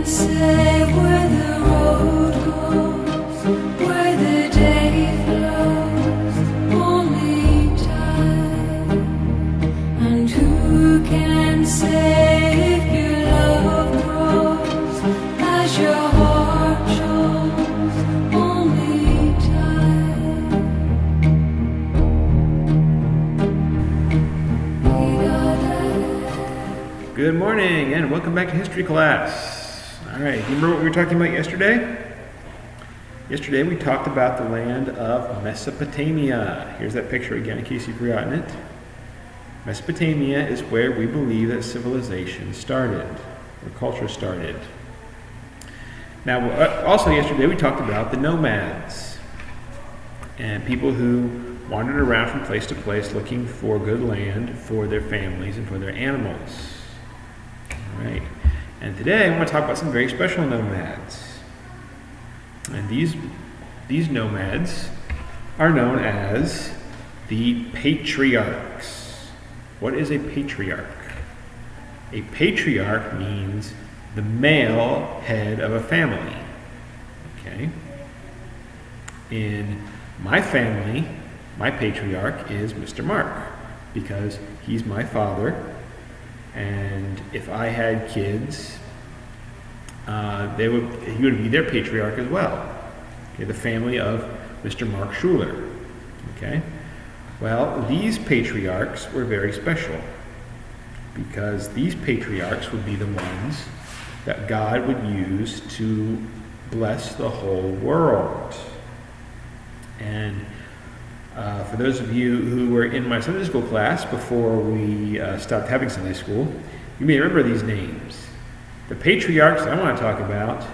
can say where the road goes, where the day flows, only time. And who can say if your love grows as your heart shows, only time. Good morning and welcome back to history class. All right, do you remember what we were talking about yesterday? Yesterday we talked about the land of Mesopotamia. Here's that picture again in case you've forgotten it. Mesopotamia is where we believe that civilization started, or culture started. Now, also yesterday we talked about the nomads and people who wandered around from place to place looking for good land for their families and for their animals. All right. And today I want to talk about some very special nomads. And these nomads are known as the patriarchs. What is a patriarch? A patriarch means the male head of a family. Okay? In my family, my patriarch is Mr. Mark because he's my father. And if I had kids, he would be their patriarch as well. Okay, the family of Mr. Mark Schuler. Okay, well, these patriarchs were very special because these patriarchs would be the ones that God would use to bless the whole world. And for those of you who were in my Sunday school class before we stopped having Sunday school, you may remember these names. The patriarchs I want to talk about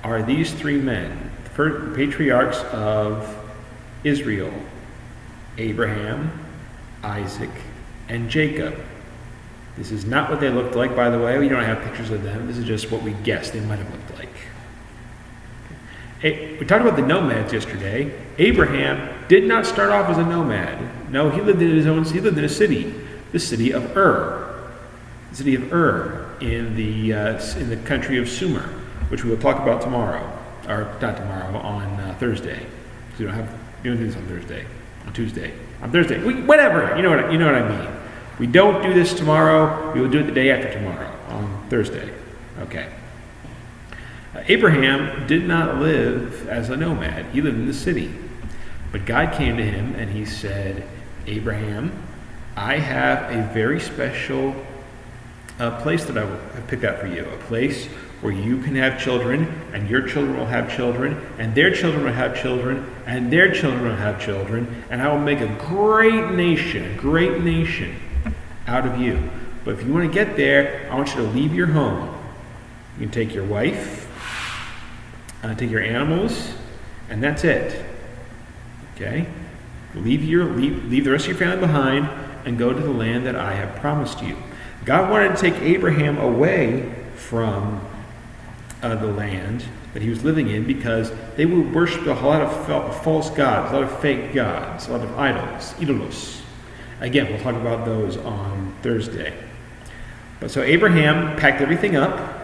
are these three men. The patriarchs of Israel: Abraham, Isaac, and Jacob. This is not what they looked like, by the way. We don't have pictures of them. This is just what we guess they might have looked like. We talked about the nomads yesterday. Abraham did not start off as a nomad. No, he lived in a city, the city of Ur. The city of Ur in the country of Sumer, which we will talk about tomorrow, or not tomorrow, on Thursday. So you don't do this on Thursday, on Tuesday, on Thursday, whatever. You know what I mean. We don't do this tomorrow. We will do it the day after tomorrow, on Thursday. Okay. Abraham did not live as a nomad. He lived in the city. But God came to him and he said, Abraham, I have a very special place that I have picked out for you. A place where you can have children, and your children will have children, and their children will have children, and their children will have children, and I will make a great nation out of you. But if you want to get there, I want you to leave your home. You can take your wife, take your animals, and that's it. Okay? Leave the rest of your family behind and go to the land that I have promised you. God wanted to take Abraham away from the land that he was living in because they would worship a lot of false gods, a lot of fake gods, a lot of idols, ídolos. Again, we'll talk about those on Thursday. But so Abraham packed everything up,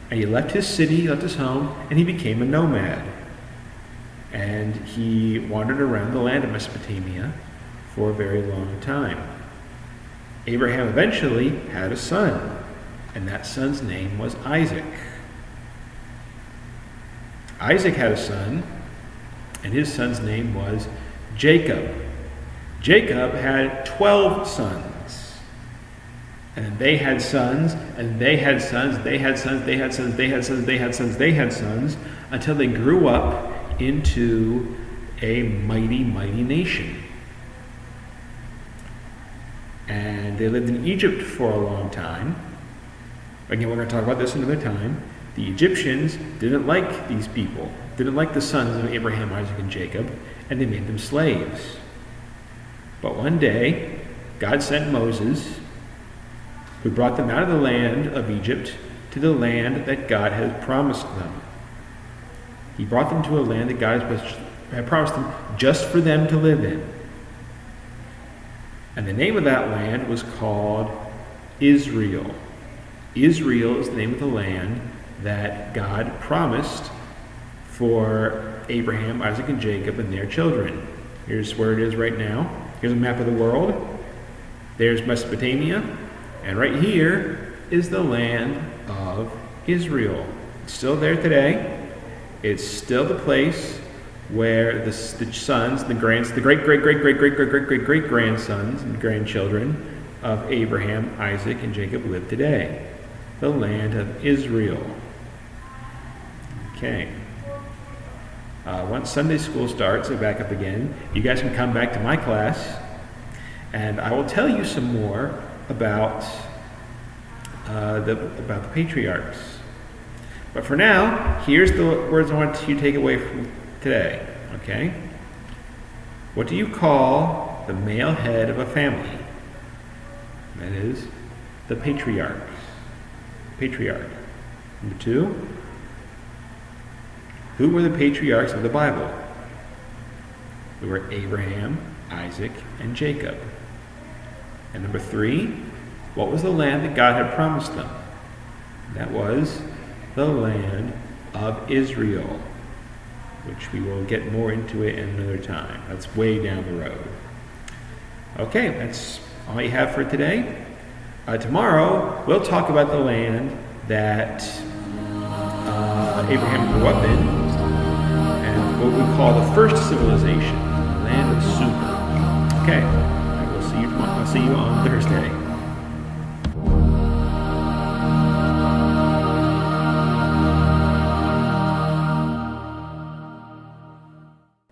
and he left his city, he left his home, and he became a nomad. And he wandered around the land of Mesopotamia for a very long time. Abraham eventually had a son, and that son's name was Isaac. Isaac had a son, and his son's name was Jacob. Jacob had 12 sons. And they had sons, and they had sons, they had sons, they had sons, they had sons, they had sons, they had sons, until they grew up into a mighty, mighty nation. And they lived in Egypt for a long time. Again, we're going to talk about this another time. The Egyptians didn't like these people, didn't like the sons of Abraham, Isaac, and Jacob, and they made them slaves. But one day, God sent Moses, who brought them out of the land of Egypt to the land that God had promised them. He brought them to a land that God had promised them just for them to live in. And the name of that land was called Israel. Israel is the name of the land that God promised for Abraham, Isaac, and Jacob and their children. Here's where it is right now. Here's a map of the world. There's Mesopotamia. And right here is the land of Israel. It's still there today. It's still the place where the sons, the great grandsons and grandchildren of Abraham, Isaac, and Jacob live today. The land of Israel. Okay. Once Sunday school starts, so back up again, you guys can come back to my class, and I will tell you some more about the patriarchs. But for now, here's the words I want you to take away from today. Okay? What do you call the male head of a family? That is the patriarch. Patriarch. Number 2. Who were the patriarchs of the Bible? They were Abraham, Isaac, and Jacob. And number 3, what was the land that God had promised them? That was the land of Israel, which we will get more into it another time. That's way down the road. Okay, that's all you have for today. Tomorrow, we'll talk about the land that Abraham grew up in, and what we call the first civilization, the land of Sumer. Okay, I will see you tomorrow. I'll see you on Thursday.